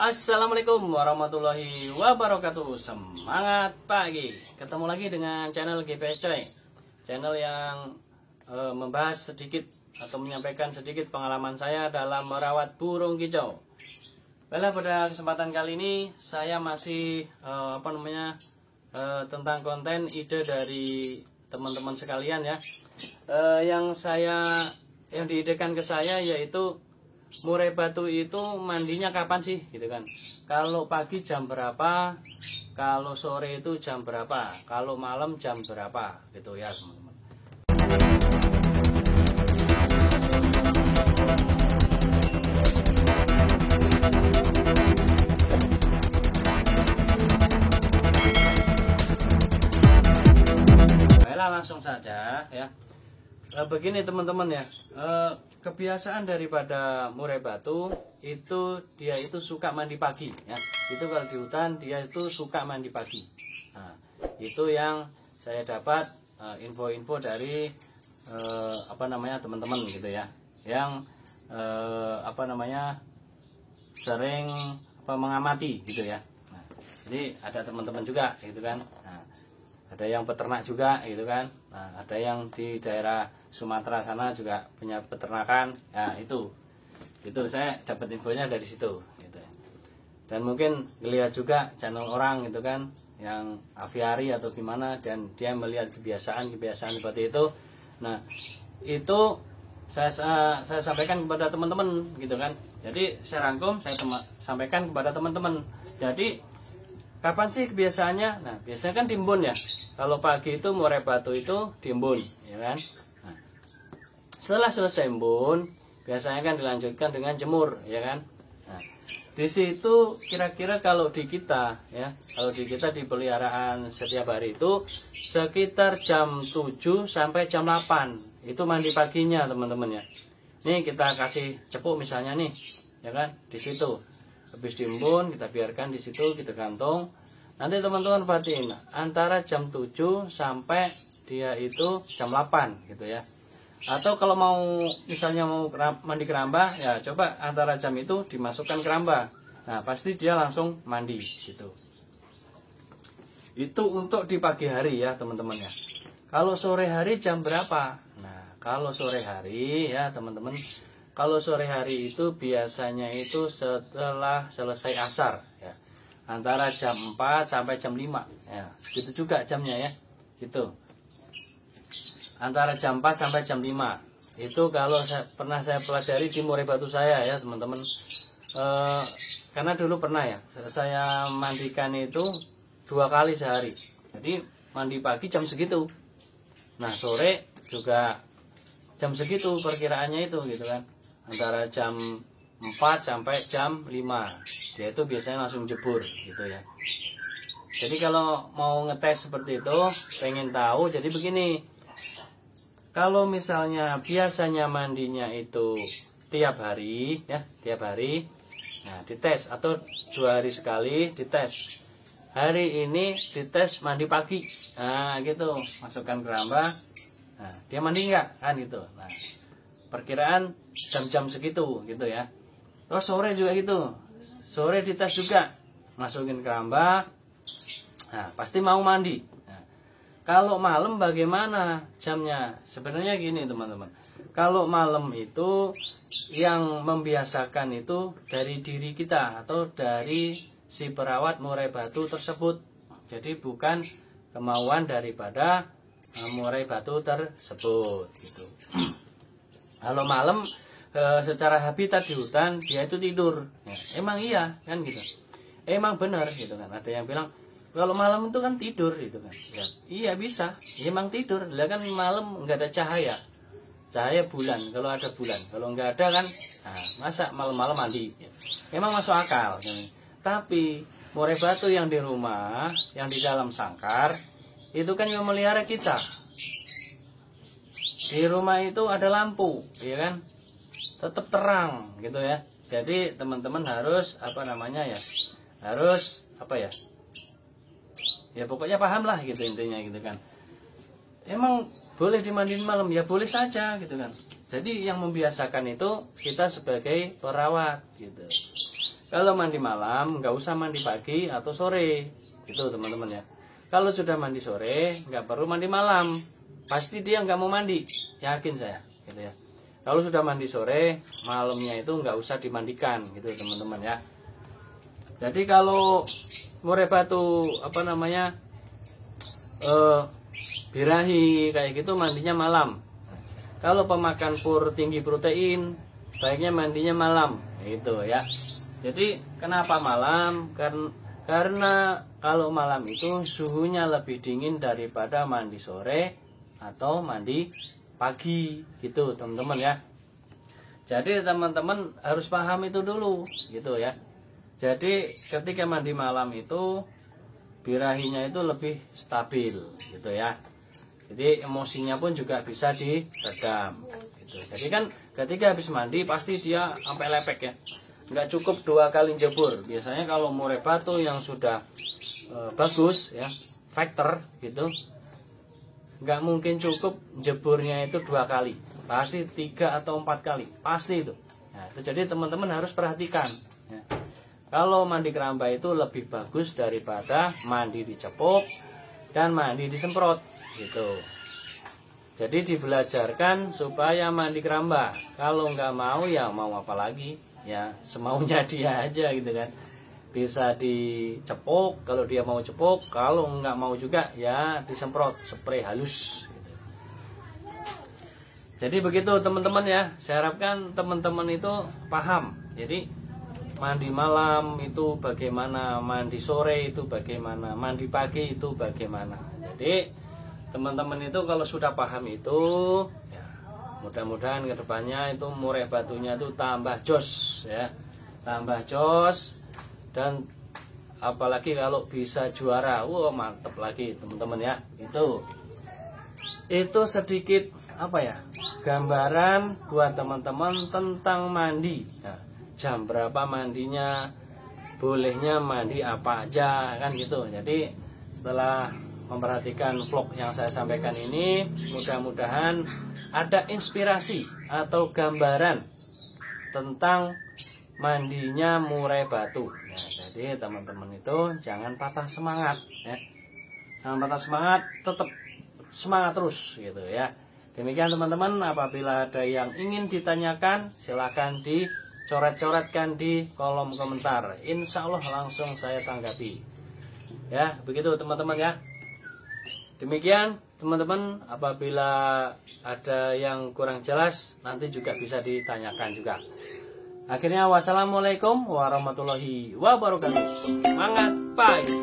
Assalamualaikum warahmatullahi wabarakatuh. Semangat pagi. Ketemu lagi dengan channel GPS Coy. Channel yang membahas sedikit atau menyampaikan sedikit pengalaman saya dalam merawat burung kicau. Baiklah, pada kesempatan kali ini saya masih tentang konten ide dari teman-teman sekalian ya. Yang diidekan ke saya yaitu murai batu itu mandinya kapan sih gitu kan. Kalau pagi jam berapa, kalau sore itu jam berapa, kalau malam jam berapa gitu ya teman-teman. Baiklah, langsung saja ya. Begini teman-teman ya, kebiasaan daripada murai batu itu dia itu suka mandi pagi ya. Itu kalau di hutan dia itu suka mandi pagi. Nah, itu yang saya dapat info-info dari teman-teman gitu ya, yang sering mengamati gitu ya. Nah, jadi ada teman-teman juga gitu kan. Nah, ada yang peternak juga gitu kan. Nah, ada yang di daerah Sumatera sana juga punya peternakan. Ya, itu saya dapat infonya dari situ gitu. Dan mungkin ngelihat juga channel orang gitu kan, yang aviari atau gimana, dan dia melihat kebiasaan seperti itu. Nah, itu saya sampaikan kepada teman-teman gitu kan. Jadi saya rangkum, saya sampaikan kepada teman-teman. Jadi kapan sih kebiasaannya? Nah, biasanya kan diembun ya. Kalau pagi itu murai batu itu diembun, ya kan? Nah, setelah selesai embun, biasanya kan dilanjutkan dengan jemur, ya kan? Nah, di situ kira-kira kalau di kita di peliharaan setiap hari itu sekitar jam 7 sampai jam 8 itu mandi paginya, teman-teman ya. Nih kita kasih cepuk misalnya nih, ya kan? Di situ. Habis diembun kita biarkan di situ, kita gantung. Nanti teman-teman perhatiin antara jam 7 sampai dia itu jam 8 gitu ya. Atau kalau misalnya mau mandi keramba ya, coba antara jam itu dimasukkan keramba. Nah, pasti dia langsung mandi gitu. Itu untuk di pagi hari ya teman-teman ya. Kalau sore hari jam berapa? Nah, kalau sore hari ya teman-teman, kalau sore hari itu biasanya itu setelah selesai asar ya. Antara jam 4 sampai jam 5 ya. Segitu juga jamnya ya. Gitu. Antara jam 4 sampai jam 5. Itu kalau pernah saya pelajari di murai batu saya ya, teman-teman. Karena dulu pernah ya, saya mandikan itu 2 kali sehari. Jadi mandi pagi jam segitu. Nah, sore juga jam segitu perkiraannya itu gitu kan. Antara jam 4 sampai jam 5. Dia itu biasanya langsung jebur gitu ya. Jadi kalau mau ngetes seperti itu, pengen tahu, jadi begini. Kalau misalnya biasanya mandinya itu tiap hari ya, tiap hari. Nah, dites atau 2 hari sekali dites. Hari ini dites mandi pagi. Nah, gitu. Masukkan keramba. Nah, dia mandi enggak? Kan gitu. Nah, perkiraan jam-jam segitu gitu ya. Terus sore juga gitu, sore dites juga, masukin keramba. Nah, pasti mau mandi. Nah, kalau malam bagaimana jamnya? Sebenarnya gini teman-teman, kalau malam itu yang membiasakan itu dari diri kita atau dari si perawat murai batu tersebut. Jadi bukan kemauan daripada murai batu tersebut gitu. Kalau malam secara habitat di hutan dia itu tidur ya, emang iya kan gitu, emang benar gitu kan. Ada yang bilang kalau malam itu kan tidur gitu kan ya, iya bisa, emang tidur lah kan. Malam nggak ada cahaya bulan, kalau ada bulan, kalau nggak ada kan, nah, masa malam-malam mandi ya. Emang masuk akal kan? Tapi murai batu yang di rumah, yang di dalam sangkar itu kan yang melihara kita. Di rumah itu ada lampu ya kan, tetap terang gitu ya. Jadi teman-teman harus ya pokoknya paham lah gitu intinya gitu kan. Emang boleh dimandiin malam ya, boleh saja gitu kan. Jadi yang membiasakan itu kita sebagai perawat gitu. Kalau mandi malam nggak usah mandi pagi atau sore, gitu teman-teman ya. Kalau sudah mandi sore nggak perlu mandi malam, pasti dia nggak mau mandi, yakin saya, gitu ya. Kalau sudah mandi sore, malamnya itu nggak usah dimandikan, gitu teman-teman ya. Jadi kalau murai batu birahi kayak gitu mandinya malam. Kalau pemakan pur tinggi protein, baiknya mandinya malam, gitu ya. Jadi kenapa malam? Karena kalau malam itu suhunya lebih dingin daripada mandi sore atau mandi pagi, gitu teman-teman ya. Jadi teman-teman harus paham itu dulu, gitu ya. Jadi ketika mandi malam itu birahinya itu lebih stabil, gitu ya. Jadi emosinya pun juga bisa diredam, gitu. Jadi kan ketika habis mandi pasti dia sampai lepek ya. Nggak cukup 2 kali jebur. Biasanya kalau murai batu yang sudah bagus ya, factor gitu, nggak mungkin cukup jeburnya itu 2 kali, pasti 3 atau 4 kali, pasti itu. Nah, itu jadi teman-teman harus perhatikan ya. Kalau mandi keramba itu lebih bagus daripada mandi dicepuk dan mandi disemprot, gitu. Jadi dibelajarkan supaya mandi keramba. Kalau nggak mau ya mau apa lagi ya, semaunya dia aja gitu kan. Bisa dicepuk kalau dia mau cepuk, kalau nggak mau juga ya disemprot spray halus gitu. Jadi begitu teman-teman ya, saya harapkan teman-teman itu paham. Jadi mandi malam itu bagaimana, mandi sore itu bagaimana, mandi pagi itu bagaimana. Jadi teman-teman itu kalau sudah paham itu ya, mudah-mudahan kedepannya itu murai batunya itu tambah jos ya, tambah jos. Dan apalagi kalau bisa juara, wah mantep lagi teman-teman ya. Itu sedikit gambaran buat teman-teman tentang mandi. Nah, jam berapa mandinya, bolehnya mandi apa aja kan gitu. Jadi setelah memperhatikan vlog yang saya sampaikan ini, mudah-mudahan ada inspirasi atau gambaran tentang mandinya murai batu. Ya, jadi teman-teman itu jangan patah semangat ya. Jangan patah semangat, tetap semangat terus gitu ya. Demikian teman-teman, apabila ada yang ingin ditanyakan silakan dicoret-coretkan di kolom komentar. Insya Allah langsung saya tanggapi. Ya, begitu teman-teman ya. Demikian teman-teman, apabila ada yang kurang jelas nanti juga bisa ditanyakan juga. Akhirnya wassalamualaikum warahmatullahi wabarakatuh. Semangat pagi.